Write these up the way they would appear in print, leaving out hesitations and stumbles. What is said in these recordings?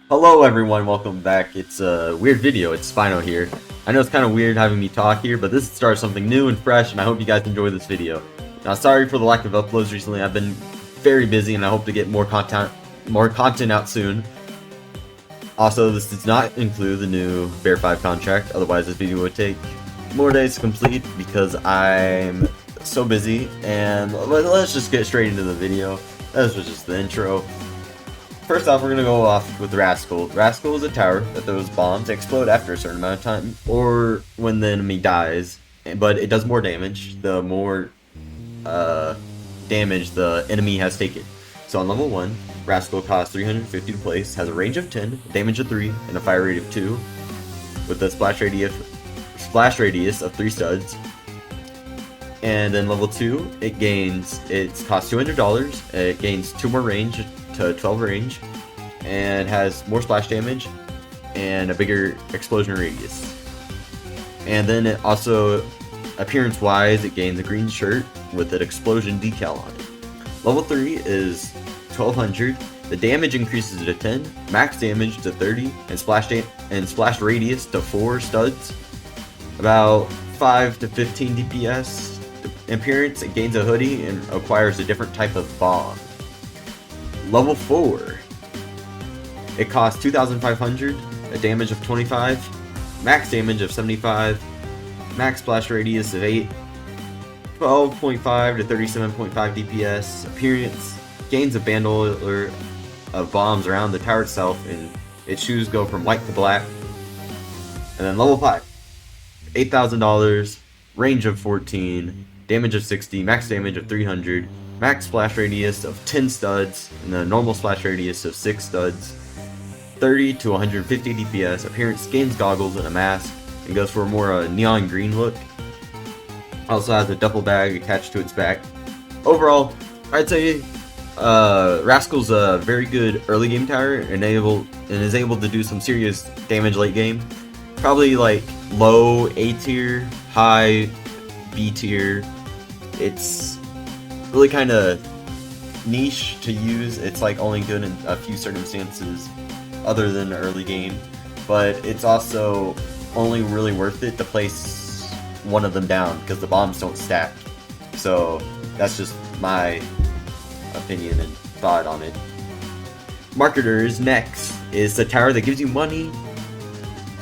Hello everyone, welcome back. It's a weird video, it's Spino here. I know it's kind of weird having me talk here, but this is the start of something new and fresh, and I hope you guys enjoy this video. Now, sorry for the lack of uploads recently. I've been very busy, and I hope to get more content out soon. Also, this does not include the new Bear 5 contract, otherwise this video would take more days to complete because I'm so busy. And let's just get straight into the video. This was just the intro. First off, we're gonna go off with Rascal. Rascal is a tower that throws bombs that explode after a certain amount of time, or when the enemy dies. But it does more damage the more damage the enemy has taken. So on level 1, Rascal costs 350 to place, has a range of 10, damage of 3, and a fire rate of 2, with a splash radius of 3 studs. And then level 2, it costs $200, it gains 2 more range to 12 range, and has more splash damage and a bigger explosion radius. And then it also, appearance wise, it gains a green shirt with an explosion decal on it. Level 3 is 1200, the damage increases to 10, max damage to 30, and splash radius to 4 studs, about 5 to 15 DPS. Appearance, it gains a hoodie and acquires a different type of bomb. Level 4, it costs 2,500, a damage of 25, max damage of 75, max splash radius of 8, 12.5 to 37.5 DPS. Appearance, gains a bandolier of bombs around the tower itself, and its shoes go from white to black. And then level 5, $8,000, range of 14, damage of 60, max damage of 300, max splash radius of 10 studs, and a normal splash radius of 6 studs, 30 to 150 DPS. Appearance, gains goggles and a mask, and goes for a more neon green look. Also has a duffel bag attached to its back. Overall, I'd say Rascal's a very good early game tower and is able to do some serious damage late game. Probably like low A tier, high B tier. It's really kind of niche to use. It's like only good in a few circumstances other than early game, but it's also only really worth it to place one of them down because the bombs don't stack. So that's just my opinion and thought on it. Marketers next is the tower that gives you money.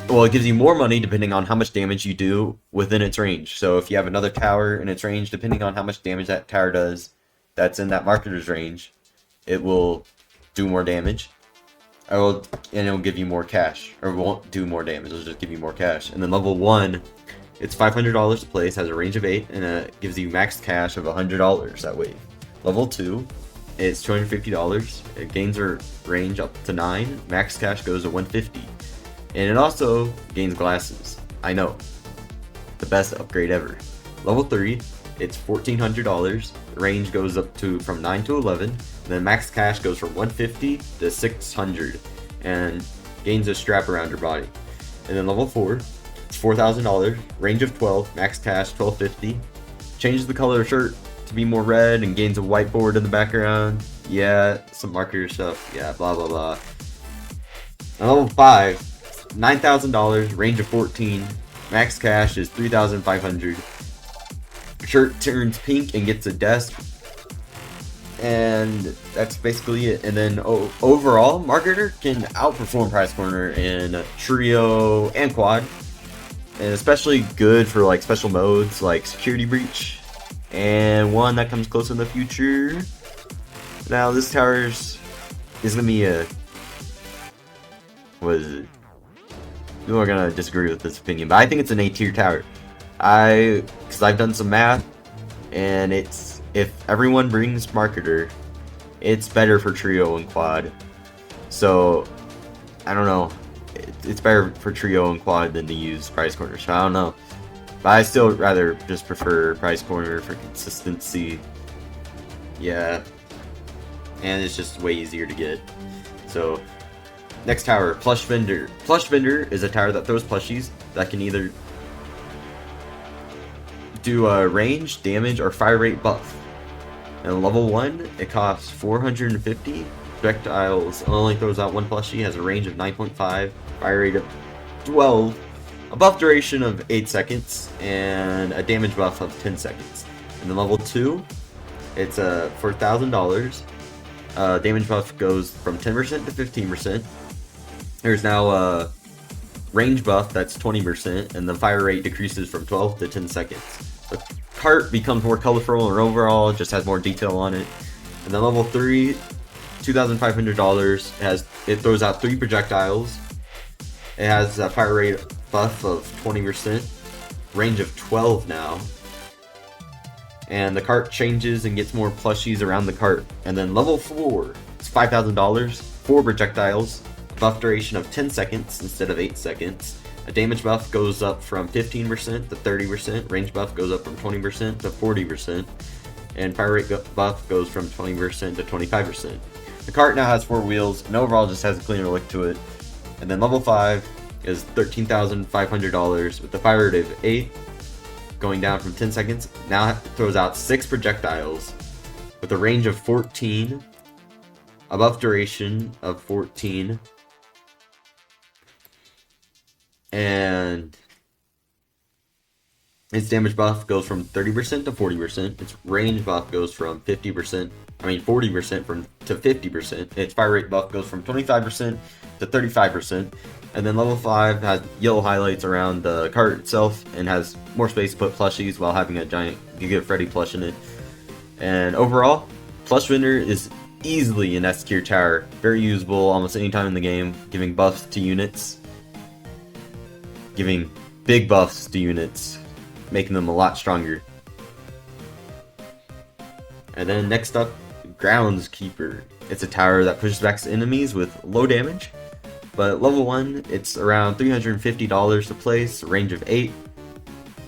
Well, it gives you more money depending on how much damage you do within its range. So if you have another tower in its range, depending on how much damage that tower does that's in that marketer's range, it will do more damage. And it'll give you more cash. Or it won't do more damage, it'll just give you more cash. And then level 1, it's $500 to place, has a range of 8, and it gives you max cash of $100 that way. Level 2, it's $250, it gains a range up to 9, max cash goes to $150. And it also gains glasses. I know. The best upgrade ever. Level 3, it's $1,400. The range goes up to from 9 to 11. And then max cash goes from 150 to 600. And gains a strap around your body. And then level 4, it's $4,000. Range of 12. Max cash $1,250. Changes the color of shirt to be more red and gains a whiteboard in the background. Yeah, some marketer stuff. Yeah, blah blah blah. And level 5, $9,000, range of 14, max cash is $3,500. Shirt turns pink and gets a desk, and that's basically it. And then overall, Marketer can outperform Prize Corner in trio and quad, and especially good for like special modes like Security Breach, and one that comes close in the future. Now this tower is gonna be a, what is it? People are gonna disagree with this opinion, but I think it's an A tier tower. Because I've done some math, and it's, if everyone brings Marketer, it's better for trio and quad. So I don't know, it's better for trio and quad than to use Prize Corner. So I don't know, but I still rather just prefer Prize Corner for consistency. Yeah, and it's just way easier to get. So next tower, Plush Vender. Plush Vender is a tower that throws plushies that can either do a range, damage, or fire rate buff. And level 1, it costs $450, projectiles only throws out one plushie, has a range of 9.5, fire rate of 12, a buff duration of 8 seconds, and a damage buff of 10 seconds. And then level 2, it's for $1,000. Damage buff goes from 10% to 15%. There's now a range buff that's 20%, and the fire rate decreases from 12 to 10 seconds. The cart becomes more colorful and overall just has more detail on it. And then level 3, $2,500, it throws out 3 projectiles. It has a fire rate buff of 20%, range of 12 now. And the cart changes and gets more plushies around the cart. And then level 4, it's $5,000, 4 projectiles, buff duration of 10 seconds instead of 8 seconds. A damage buff goes up from 15% to 30%, range buff goes up from 20% to 40%, and fire rate buff goes from 20% to 25%. The cart now has 4 wheels, and overall just has a cleaner look to it. And then level 5 is $13,500 with the fire rate of 8, going down from 10 seconds. Now it throws out 6 projectiles with a range of 14, a buff duration of 14, and its damage buff goes from 30% to 40%. Its range buff goes from 40% to 50%. Its fire rate buff goes from 25% to 35%. And then level 5 has yellow highlights around the cart itself and has more space to put plushies while having a giant Giga Freddy plush in it. And overall, Plush Vender is easily an S tier tower. Very usable almost any time in the game, giving buffs to units. Giving big buffs to units, making them a lot stronger. And then next up, Groundskeeper. It's a tower that pushes back enemies with low damage, but level 1, it's around $350 to place, range of 8,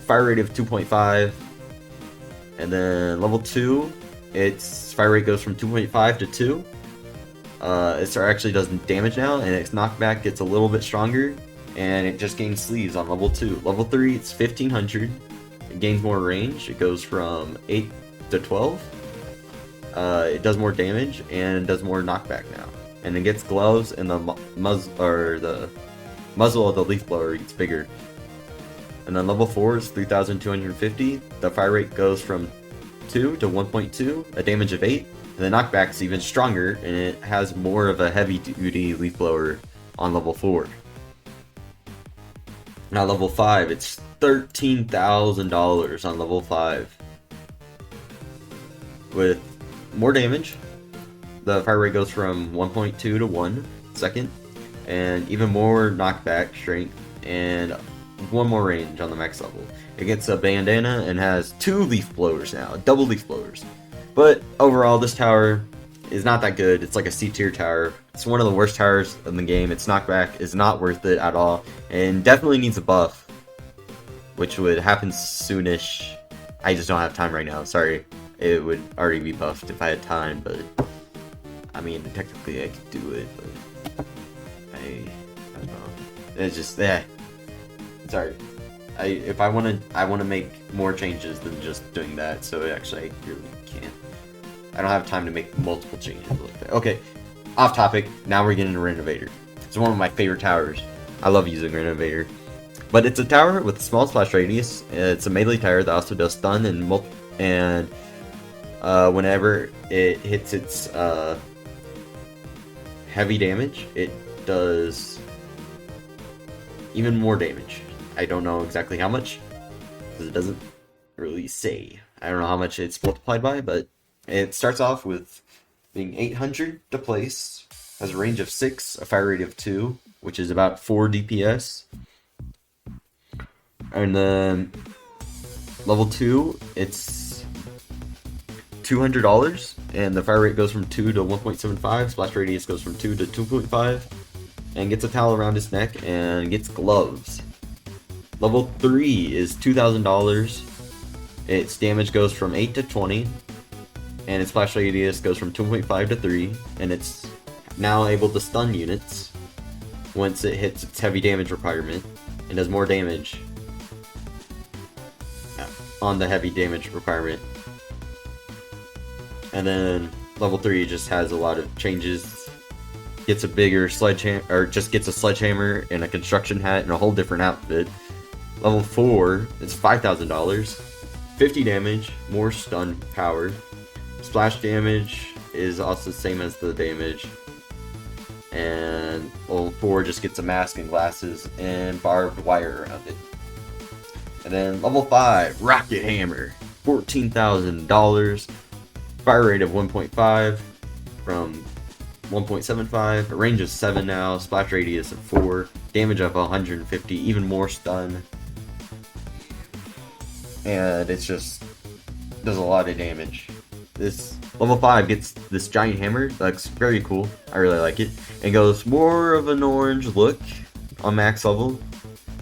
fire rate of 2.5, and then level 2, its fire rate goes from 2.5 to 2. It actually does damage now, and its knockback gets a little bit stronger, and it just gains sleeves on level 2. Level 3, it's 1500. It gains more range. It goes from 8 to 12. It does more damage and does more knockback now. And it gets gloves, and the muzzle of the leaf blower gets bigger. And then level 4 is 3250. The fire rate goes from 2 to 1.2, a damage of 8. And the knockback's even stronger, and it has more of a heavy duty leaf blower on level 4. Now level 5, it's $13,000 on level 5. With more damage, the fire rate goes from 1.2 to 1 second, and even more knockback strength, and one more range on the max level. It gets a bandana and has 2 leaf blowers now, double leaf blowers. But overall, this tower is not that good. It's like a C tier tower. It's one of the worst towers in the game. Its knockback is not worth it at all, and definitely needs a buff, which would happen soonish. I just don't have time right now. Sorry, it would already be buffed if I had time, but I mean, technically I could do it, but I don't know. It's just sorry. I want to make more changes than just doing that. So actually, I really can't. I don't have time to make multiple changes like that. Okay, off topic. Now we're getting to Renovator. It's one of my favorite towers. I love using Renovator. But it's a tower with a small splash radius. It's a melee tower that also does stun and whenever it hits its heavy damage, it does even more damage. I don't know exactly how much, because it doesn't really say. I don't know how much it's multiplied by, but it starts off with being 800 to place, has a range of 6, a fire rate of 2, which is about 4 DPS. And then level 2, it's $200, and the fire rate goes from 2 to 1.75, splash radius goes from 2 to 2.5, and gets a towel around his neck, and gets gloves. Level 3 is $2,000, its damage goes from 8 to 20, and its splash radius goes from 2.5 to 3, and it's now able to stun units once it hits its heavy damage requirement, and does more damage on the heavy damage requirement. And then level 3 just has a lot of changes gets a bigger sledgehammer, or just gets a sledgehammer and a construction hat and a whole different outfit. Level 4 is $5,000, 50 damage, more stun power. Splash damage is also the same as the damage. And level 4 just gets a mask and glasses and barbed wire around it. And then level 5, Rocket Hammer, $14,000, fire rate of 1.5 from 1.75, a range of 7 now, splash radius of 4, damage of 150, even more stun. And it's just does a lot of damage. This level 5 gets this giant hammer. Looks very cool. I really like it. And goes more of an orange look on max level.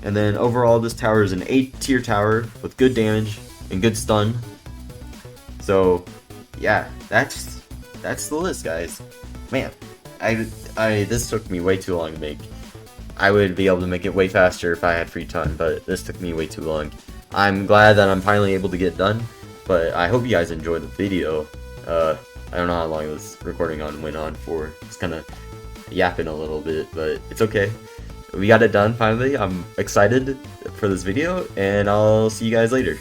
And then overall, this tower is an 8-tier tower with good damage and good stun. So yeah, that's the list, guys. Man, this took me way too long to make. I would be able to make it way faster if I had free time, but this took me way too long. I'm glad that I'm finally able to get it done, but I hope you guys enjoyed the video. I don't know how long this recording went on for. It's kind of yapping a little bit, but it's okay. We got it done finally. I'm excited for this video, and I'll see you guys later.